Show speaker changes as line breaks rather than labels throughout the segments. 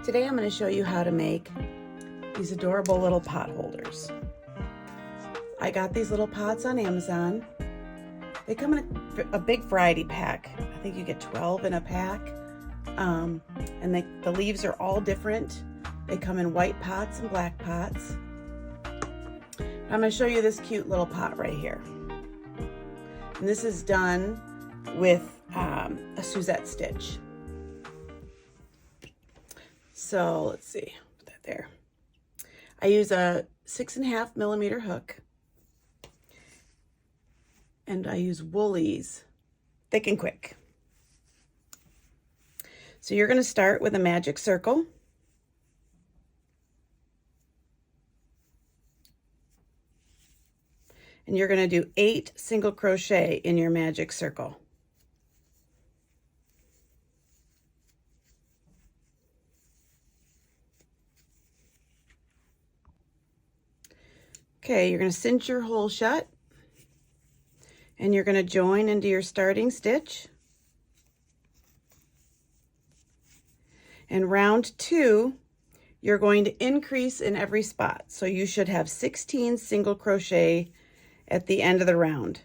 Today I'm going to show you how to make these adorable little pot holders. I got these little pots on Amazon. They come in a big variety pack. I think you get 12 in a pack. And the leaves are all different. They come in white pots and black pots. I'm going to show you this cute little pot right here. And this is done with a Suzette stitch. So let's see, put that there. I use a 6.5 millimeter hook, and I use Woolies, thick and quick. So you're going to start with a magic circle. And you're going to do 8 single crochet in your magic circle. Okay, you're going to cinch your hole shut, and you're going to join into your starting stitch. And round 2, you're going to increase in every spot. So you should have 16 single crochet at the end of the round.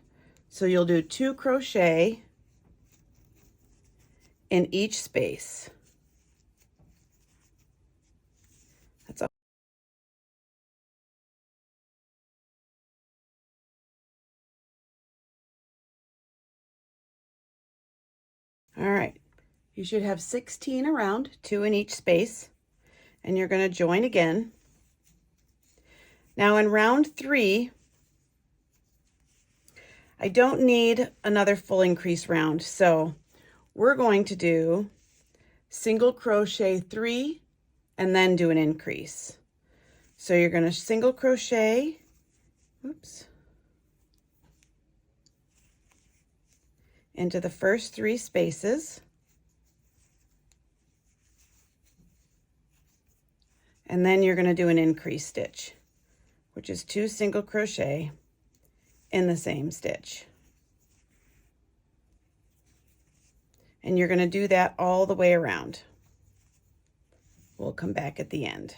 So you'll do 2 crochet in each space. That's all. All right, you should have 16 around, 2 in each space, and you're going to join again. Now in round 3, I don't need another full increase round, so we're going to do single crochet 3 and then do an increase. So you're going to single crochet, into the first 3 spaces, and then you're going to do an increase stitch, which is 2 single crochet in the same stitch. And you're going to do that all the way around. We'll come back at the end.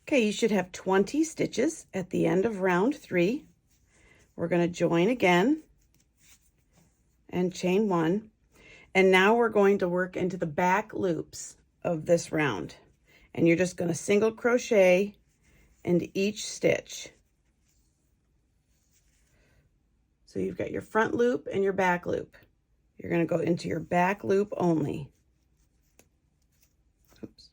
Okay, you should have 20 stitches at the end of round 3. We're going to join again and chain 1, and now we're going to work into the back loops of this round, and you're just going to single crochet into each stitch. So you've got your front loop and your back loop. You're going to go into your back loop only. Oops.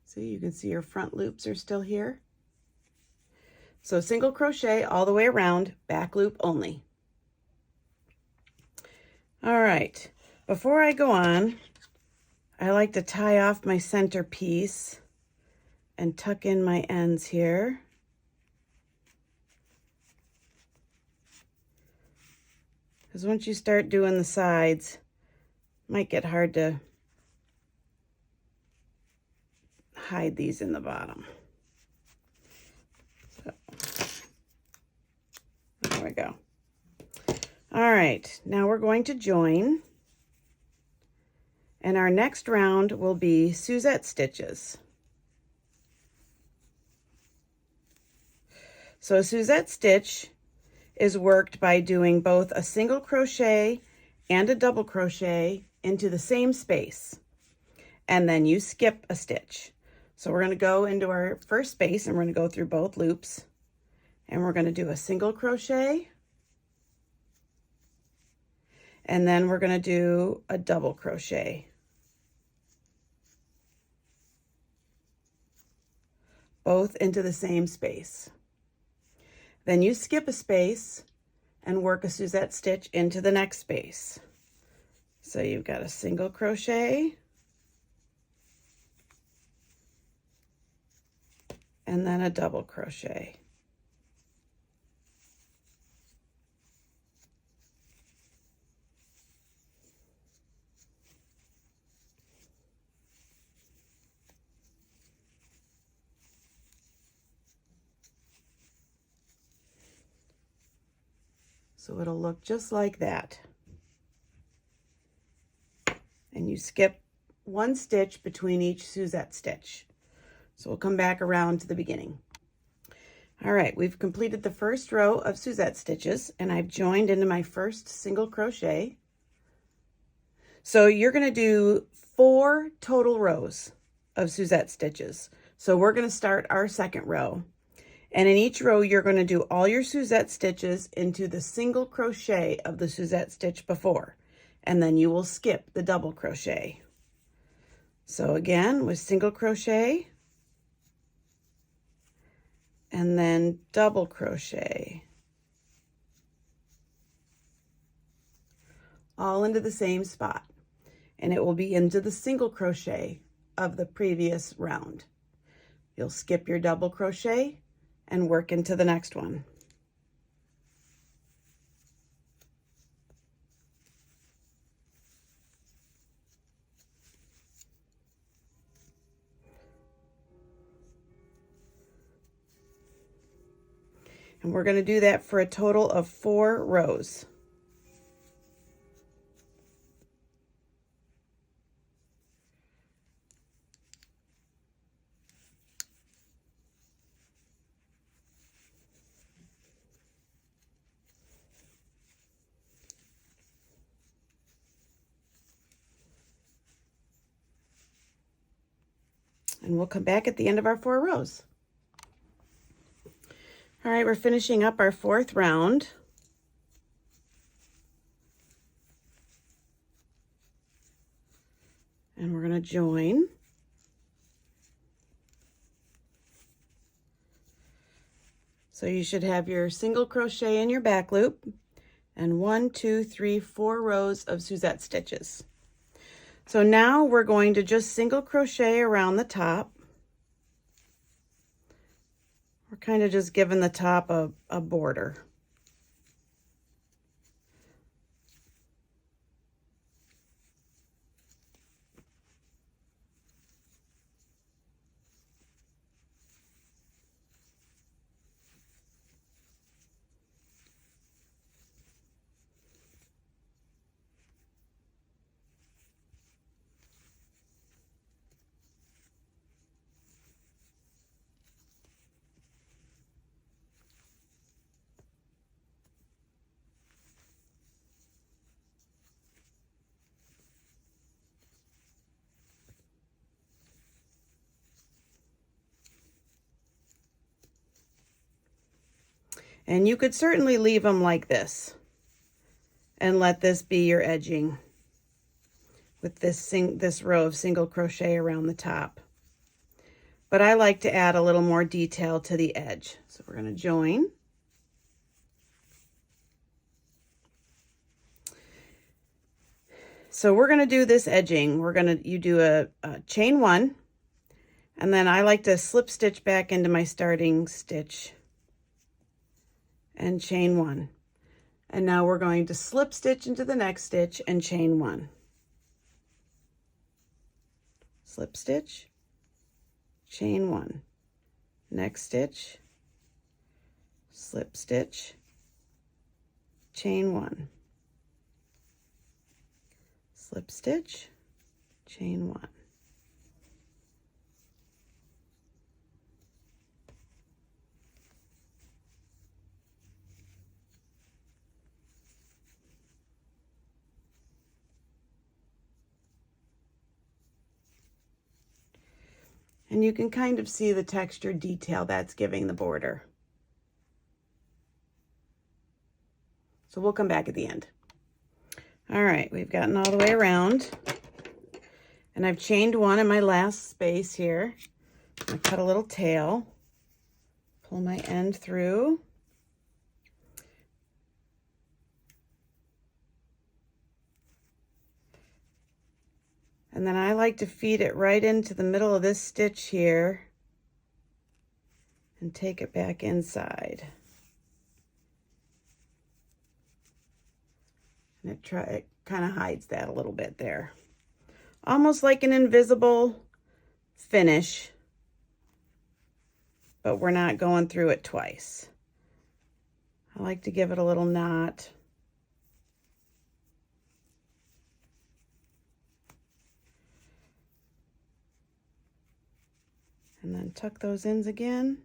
See, you can see your front loops are still here. So single crochet all the way around, back loop only. All right, before I go on, I like to tie off my center piece and tuck in my ends here. Because once you start doing the sides, it might get hard to hide these in the bottom. So, there we go. All right, now we're going to join, and our next round will be Suzette stitches. So a Suzette stitch is worked by doing both a single crochet and a double crochet into the same space, and then you skip a stitch. So we're going to go into our first space, and we're going to go through both loops, and we're going to do a single crochet, and then we're going to do a double crochet. Both into the same space. Then you skip a space and work a Suzette stitch into the next space. So you've got a single crochet, and then a double crochet. So it'll look just like that. And you skip one stitch between each Suzette stitch. So we'll come back around to the beginning. All right, we've completed the first row of Suzette stitches, and I've joined into my first single crochet. So you're going to do 4 total rows of Suzette stitches. So we're going to start our second row. And in each row, you're going to do all your Suzette stitches into the single crochet of the Suzette stitch before. And then you will skip the double crochet. So again, with single crochet, and then double crochet, all into the same spot. And it will be into the single crochet of the previous round. You'll skip your double crochet and work into the next one. And we're going to do that for a total of 4 rows. And we'll come back at the end of our 4 rows. All right, we're finishing up our 4th round. And we're going to join. So you should have your single crochet in your back loop and 1, 2, 3, 4 rows of Suzette stitches. So now we're going to just single crochet around the top. We're kind of just giving the top a border. And you could certainly leave them like this and let this be your edging with this row of single crochet around the top. But I like to add a little more detail to the edge. So we're going to join. So we're going to do this edging. You do a chain 1, and then I like to slip stitch back into my starting stitch and chain 1. And now we're going to slip stitch into the next stitch and chain 1. Slip stitch, chain 1. Next stitch, slip stitch, chain 1. Slip stitch, chain 1. And you can kind of see the textured detail that's giving the border. So we'll come back at the end. All right, we've gotten all the way around, and I've chained 1 in my last space here. I'm going to cut a little tail, pull my end through, and then I like to feed it right into the middle of this stitch here and take it back inside. And it kind of hides that a little bit there. Almost like an invisible finish, but we're not going through it twice. I like to give it a little knot. And then tuck those ends again.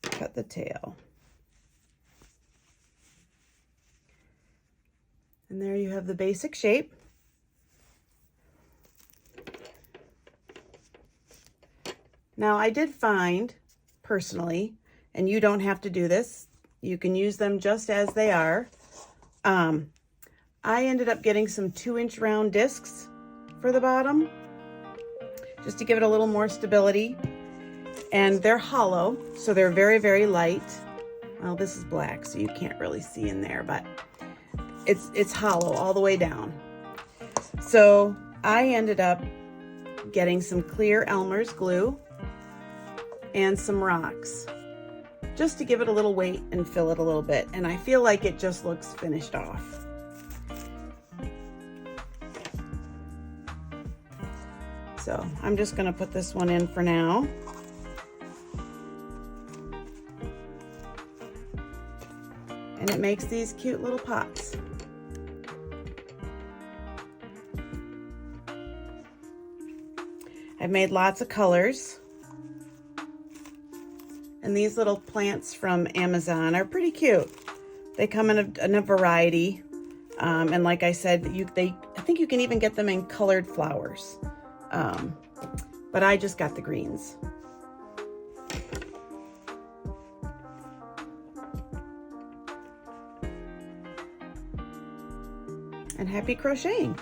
Cut the tail. And there you have the basic shape. Now I did find, personally, and you don't have to do this, you can use them just as they are. I ended up getting some 2-inch round discs for the bottom, just to give it a little more stability. And they're hollow, so they're very, very light. Well, this is black, so you can't really see in there, but it's hollow all the way down. So I ended up getting some clear Elmer's glue and some rocks, just to give it a little weight and fill it a little bit. And I feel like it just looks finished off. So I'm just gonna put this one in for now. And it makes these cute little pots. I've made lots of colors. And these little plants from Amazon are pretty cute. They come in a variety. And like I said, I think you can even get them in colored flowers. But I just got the greens. And happy crocheting!